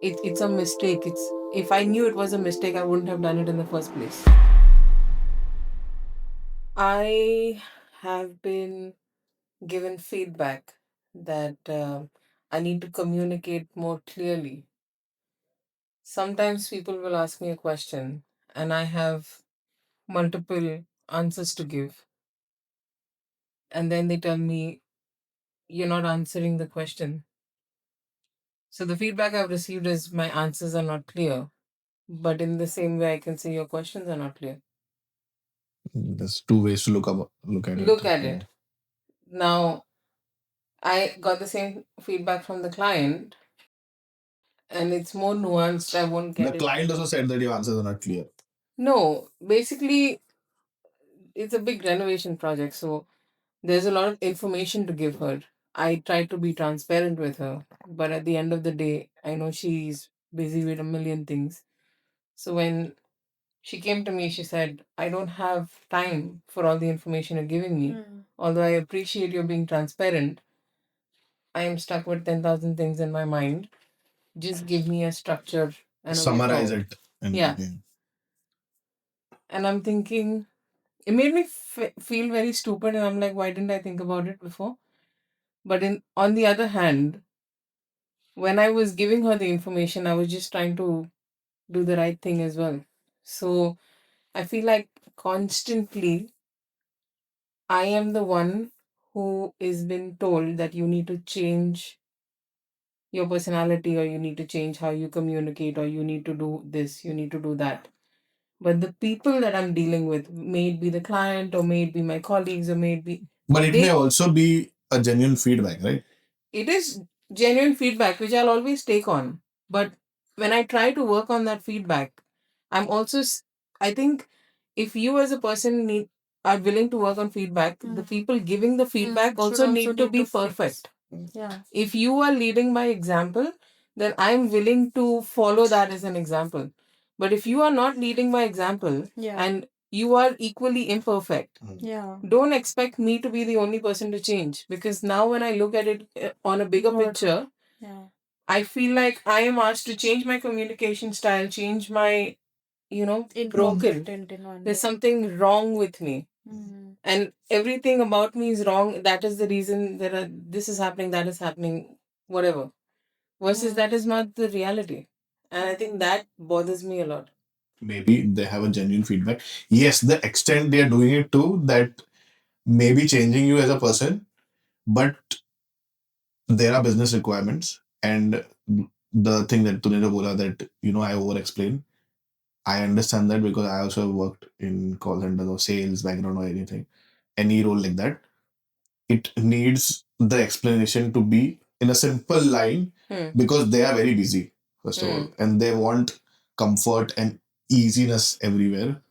it's a mistake. It's If I knew it was a mistake, I wouldn't have done it in the first place. I have been given feedback that I need to communicate more clearly. Sometimes people will ask me a question and I have multiple answers to give, and then they tell me, "You're not answering the question." So the feedback I've received is my answers are not clear. But in the same way, I can say your questions are not clear. There's two ways to look at Look it. at Yeah. it. Now, I got the same feedback from the client, and it's more nuanced. I won't The get it. client also said that your answers are not clear. No, basically, it's a big renovation project. So there's a lot of information to give her. I try to be transparent with her, but at the end of the day, I know she's busy with a million things. So when she came to me, she said, "I don't have time for all the information you're giving me. Although I appreciate you being transparent, I am stuck with 10,000 things in my mind. Just give me a structure and a way Summarize forward." it. And Yeah. yeah. And I'm thinking, it made me feel very stupid. And I'm like, why didn't I think about it before? But on the other hand, when I was giving her the information, I was just trying to do the right thing as well. So I feel like constantly I am the one who is been told that you need to change your personality, or you need to change how you communicate, or you need to do this, you need to do that. But the people that I'm dealing with, may it be the client, or may it be my colleagues, or may it be, But it may they, also be a genuine feedback, right? it is genuine feedback which I'll always take on. But when I try to work on that feedback, I'm also I think if you as a person are willing to work on feedback, the people giving the feedback also need to be perfect. Yeah. If you are leading by example, then I'm willing to follow that as an example. But if you are not leading by example, Yeah. and you are equally imperfect, Yeah. don't expect me to be the only person to change, because now when I look at it on a bigger Broad. picture, Yeah. I feel like I am asked to change my communication style, change my, broken. Incompetent in one There's way. something wrong with me. Mm. And everything about me is wrong. That is the reason this is happening, that is happening, whatever. Versus that is not the reality. And I think that bothers me a lot. Maybe they have a genuine feedback. Yes, the extent they are doing it to that may be changing you as a person, but there are business requirements. And the thing that Tunja bola that, I over explain, I understand that because I also have worked in call centers or sales background or anything, any role like that. It needs the explanation to be in a simple line Hmm. because they are very busy, first of all, and they want comfort and easiness everywhere.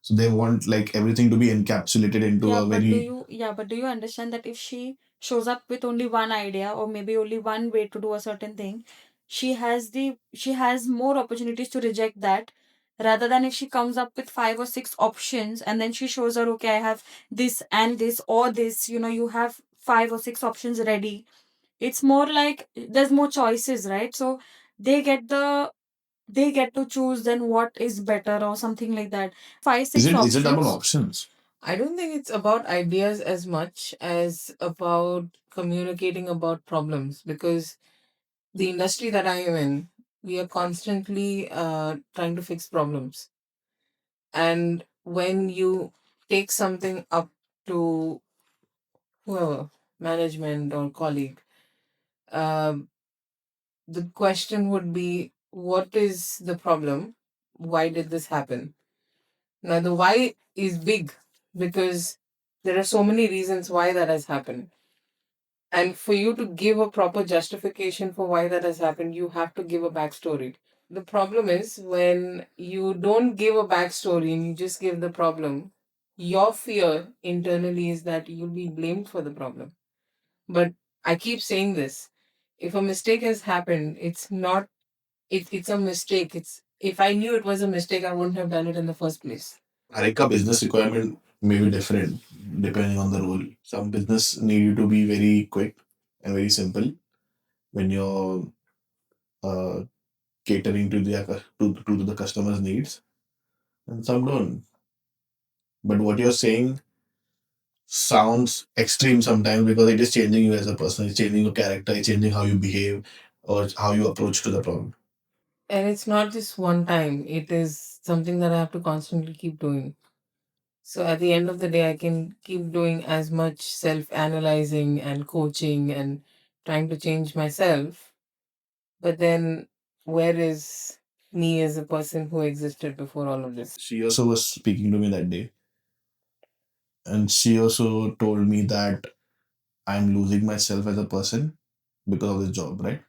So they want like everything to be encapsulated into Yeah, a but do very. you but do you understand that if she shows up with only one idea or maybe only one way to do a certain thing, she has more opportunities to reject that rather than if she comes up with five or six options and then she shows her, okay, I have this and this or this, you have five or six options ready. It's more like there's more choices, right? So they get the they get to choose then what is better or something like that. Five, Is six it about options. options? I don't think it's about ideas as much as about communicating about problems, because the industry that I am in, we are constantly trying to fix problems. And when you take something up to whoever, management or colleague, um, the question would be, what is the problem? Why did this happen? Now, the why is big because there are so many reasons why that has happened. And for you to give a proper justification for why that has happened, you have to give a backstory. The problem is when you don't give a backstory and you just give the problem, your fear internally is that you'll be blamed for the problem. But I keep saying this, if a mistake has happened, it's not, it's a mistake. It's If I knew it was a mistake, I wouldn't have done it in the first place. Like a business requirement may be different depending on the role. Some business need you to be very quick and very simple when you're uh, catering to the customer's needs, and some don't. But what you're saying sounds extreme sometimes because it is changing you as a person. It's changing your character. It's changing how you behave or how you approach to the problem. And it's not just one time, it is something that I have to constantly keep doing. So at the end of the day, I can keep doing as much self analyzing and coaching and trying to change myself. But then, where is me as a person who existed before all of this? She also was speaking to me that day, and she also told me that I'm losing myself as a person because of this job, right?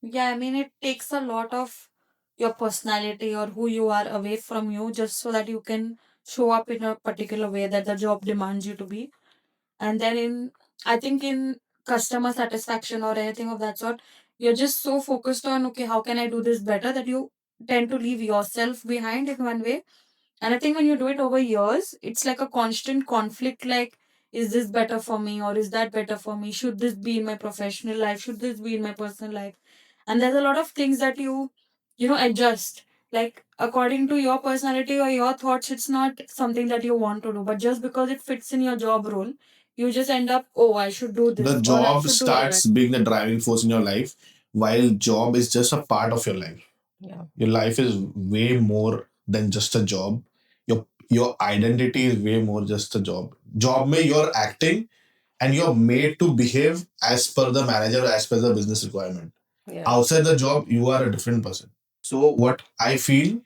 Yeah, I mean, it takes a lot of your personality or who you are away from you just so that you can show up in a particular way that the job demands you to be. And then I think in customer satisfaction or anything of that sort, you're just so focused on, okay, how can I do this better, that you tend to leave yourself behind in one way. And I think when you do it over years, it's like a constant conflict, like, is this better for me or is that better for me? Should this be in my professional life? Should this be in my personal life? And there's a lot of things that you adjust. Like according to your personality or your thoughts, it's not something that you want to do. But just because it fits in your job role, you just end up, oh, I should do The this or I job should do that. starts being the driving force in your life, while job is just a part of your life. Yeah. Your life is way more than just a job. Your identity is way more just a job. Job mein you're acting and you're made to behave as per the manager, as per the business requirement. Yeah. Outside the job, you are a different person. So what I feel,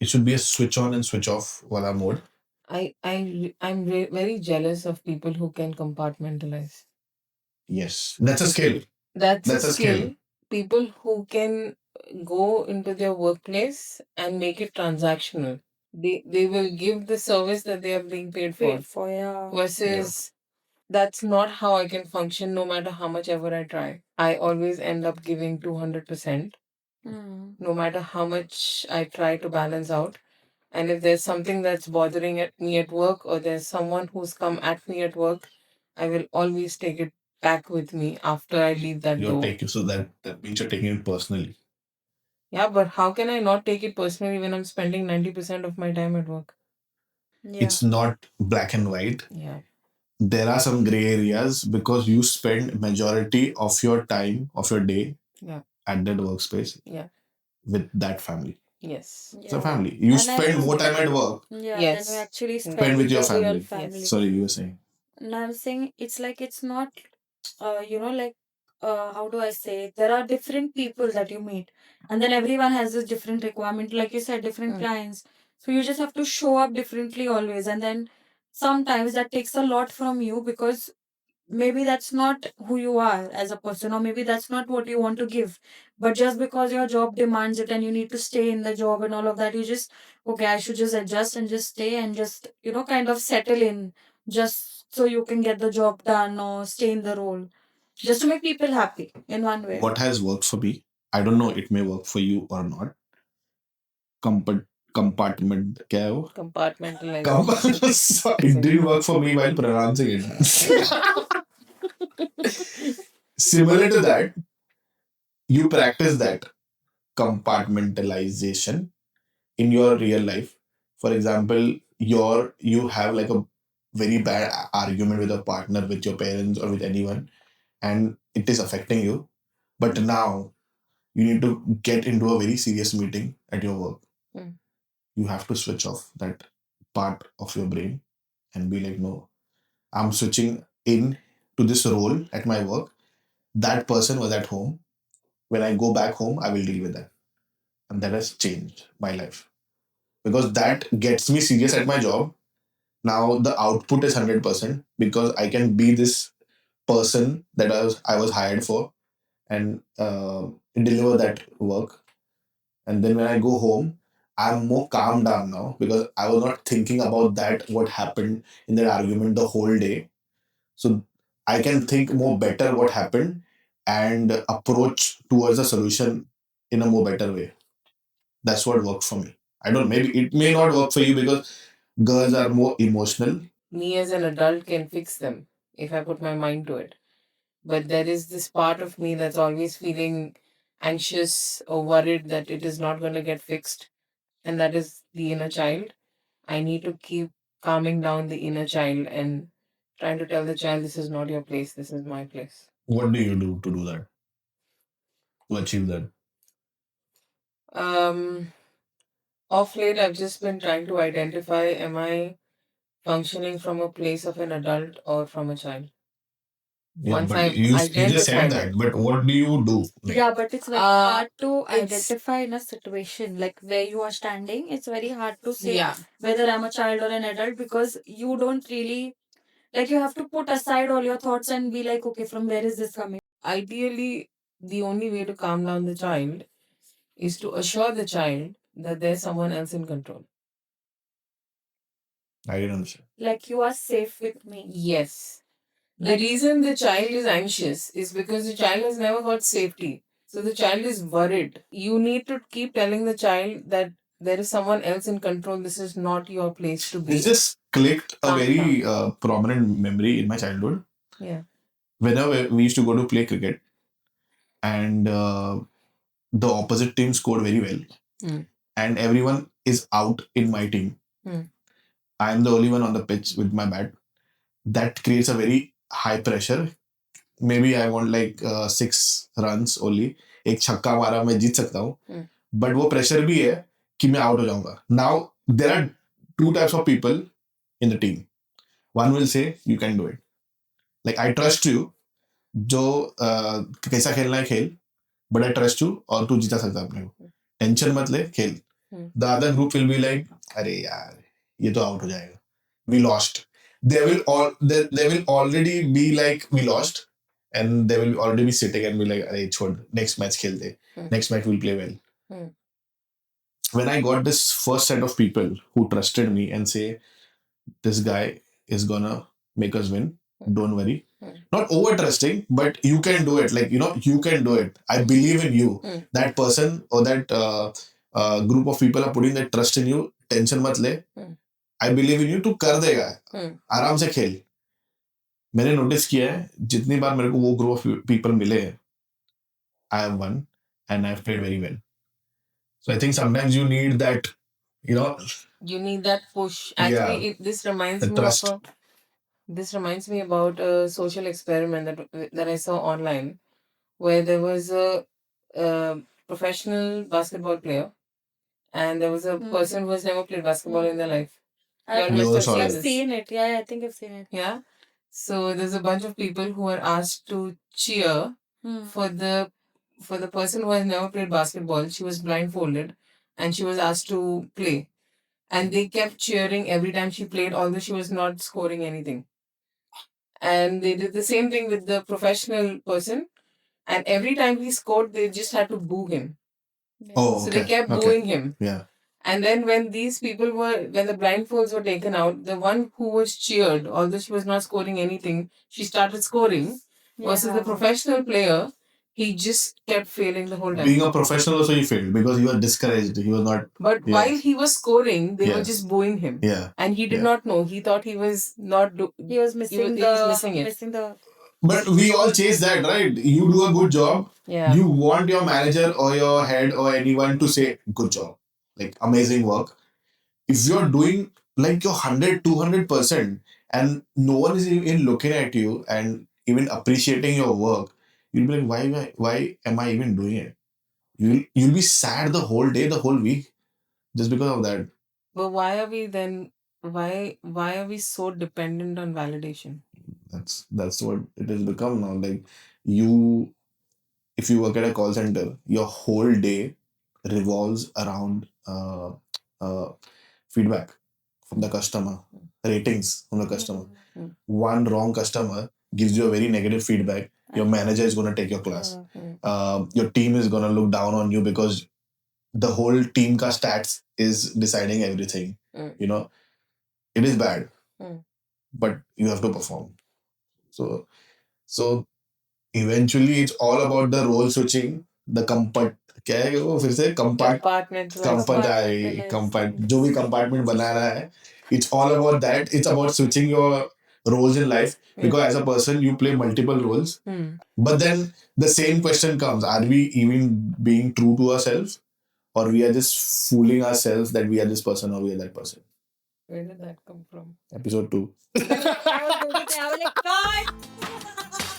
it should be a switch on and switch off wala mode. I'm very jealous of people who can compartmentalize. Yes, that's a skill. That's That's a a skill. skill. People who can go into their workplace and make it transactional. They will give the service that they are being paid for. Paid for, yeah. Versus that's not how I can function no matter how much ever I try. I always end up giving 200%, Mm. no matter how much I try to balance out. And if there's something that's bothering me at work or there's someone who's come at me at work, I will always take it back with me after I leave that You're door. taking so that means you're taking it personally. Yeah, but how can I not take it personally when I'm spending 90% of my time at work? Yeah. It's not black and white. Yeah. There are some gray areas because you spend majority of your time of your day Yeah. at that workspace Yeah. with that family. Yes. It's a Yeah. family. You And I spend think, more time at work. yeah, then Yes. you actually Spend Spend spend with your with your real family. family. Yes. Sorry, you were saying. And I'm saying it's like it's not, like, how do I say? There are different people that you meet, and then everyone has this different requirement. Like you said, different Mm. clients. So you just have to show up differently always, and then sometimes that takes a lot from you because maybe that's not who you are as a person, or maybe that's not what you want to give. But just because your job demands it and you need to stay in the job and all of that, you just, okay, I should just adjust and just stay and just, kind of settle in just so you can get the job done or stay in the role just to make people happy in one way. What has worked for me, I don't know, it may work for you or not. Compartment क्या है वो? Compartmentalization. Sorry, it didn't work for me while pronouncing it. Similar to that, you practice that compartmentalization in your real life. For example, you have like a very bad argument with a partner, with your parents, or with anyone, and it is affecting you. But now you need to get into a very serious meeting at your work. Mm. You have to switch off that part of your brain and be like, no, I'm switching in to this role at my work. That person was at home. When I go back home, I will deal with that. And that has changed my life because that gets me serious at my job. Now the output is 100% because I can be this person that I was hired for and deliver that work. And then when I go home, I'm more calm down now because I was not thinking about that, what happened in that argument the whole day. So I can think more better what happened and approach towards a solution in a more better way. That's what worked for me. I don't, maybe it may not work for you because girls are more emotional. Me as an adult can fix them if I put my mind to it. But there is this part of me that's always feeling anxious or worried that it is not going to get fixed, and that is the inner child. I need to keep calming down the inner child and trying to tell the child, this is not your place, this is my place. What do you do to do that? To achieve that? Um, of late, I've just been trying to identify, am I functioning from a place of an adult or from a child? Yeah, Once but I've you just said identified that. it. But what do you do? Like, Yeah, but it's very Uh, hard to it's identify in a situation like where you are standing. It's very hard to say yeah. whether I'm a child or an adult because you don't really like you have to put aside all your thoughts and be like, okay, from where is this coming? Ideally, the only way to calm down the child is to assure the child that there's someone else in control. I didn't understand. Like you are safe with me. Yes. The reason the child is anxious is because the child has never got safety. So the child is worried. You need to keep telling the child that there is someone else in control. This is not your place to be. This just clicked a Calm very down. prominent memory in my childhood. Yeah. Whenever we used to go to play cricket, and the opposite team scored very well, Hmm. and everyone is out in my team. Hmm. I'm the only one on the pitch with my bat. That creates a very high pressure. Maybe I want like 6 runs only. एक छक्का मारा मैं जीत सकता हूँ. Hmm. But वो pressure भी है कि मैं out हो जाऊंगा. Now there are two types of people in the team. One will say you can do it. Like I trust you. जो कैसा खेलना है खेल. But I trust you और तू जीता सकता है अपने को. टेंशन मत ले खेल. The other group will be like अरे यार ये तो out हो जाएगा. We lost. They will already be like we lost, and they will already be sitting and be like, "Arey, chhod, next match खेलते. Next match we'll play well." When I got this first set of people who trusted me and say, "This guy is gonna make us win. Don't worry." Not over trusting, but you can do it. Like you can do it. I believe in you. That person or that group of people are putting that trust in you. Tension मत ले. I believe in you. तू कर देगा. आराम से खेल. मैंने notice किया है जितनी बार मेरे को वो ग्रुप ऑफ पीपल मिले हैं I have one and I have played very well so I think sometimes you need that you know You need that push. Actually, yeah this reminds the me trust. of this reminds me about a social experiment that I saw online, where there was a professional basketball player, and there was a person who has never played basketball in their life. You all I've, must have saw seen I've it. this. seen it. Yeah, I think I've seen it. Yeah. So there's a bunch of people who are asked to cheer for the person who has never played basketball. She was blindfolded, and she was asked to play. And they kept cheering every time she played, although she was not scoring anything. And they did the same thing with the professional person. And every time he scored, they just had to boo him. Oh, So they okay. kept Okay. booing him. Yeah. And then when the blindfolds were taken out, the one who was cheered, although she was not scoring anything, she started scoring. Versus the Yeah. professional player, he just kept failing the whole time. Being a professional also he failed because he was discouraged. He was not. But Yes. while he was scoring, they were Yes. just booing him. Yeah. And he did Yeah. not know. He thought he was not He was missing he was missing it. missing the But we all chase that, right? You do a good job. Yeah. You want your manager or your head or anyone to say, good job. Like, amazing work. If you're doing like your 100, 200%, and no one is even looking at you and even appreciating your work, you'll be like, why am I even doing it? You'll be sad the whole day, the whole week, just because of that. But why are we then why are we so dependent on validation? That's what it has become now. Like you if you work at a call center, your whole day revolves around feedback from the customer, ratings from the customer. One wrong customer gives you a very negative feedback. Your manager is going to take your class. Your team is going to look down on you because the whole team ka stats is deciding everything. It is bad, but you have to perform. So eventually it's all about the role switching, the comfort. क्या है वो फिर से कंपार्ट जो भी compartment बना रहा है, it's all about that. It's about switching your roles in life, Yeah. because as a person you play multiple roles. Hmm. But then the same question comes: Are we even being true to ourselves, or we are just fooling ourselves that we are this person or we are that person? Where did that come from? Episode 2. I was going to say, I was like, God!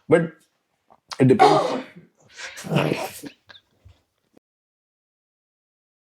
But it depends.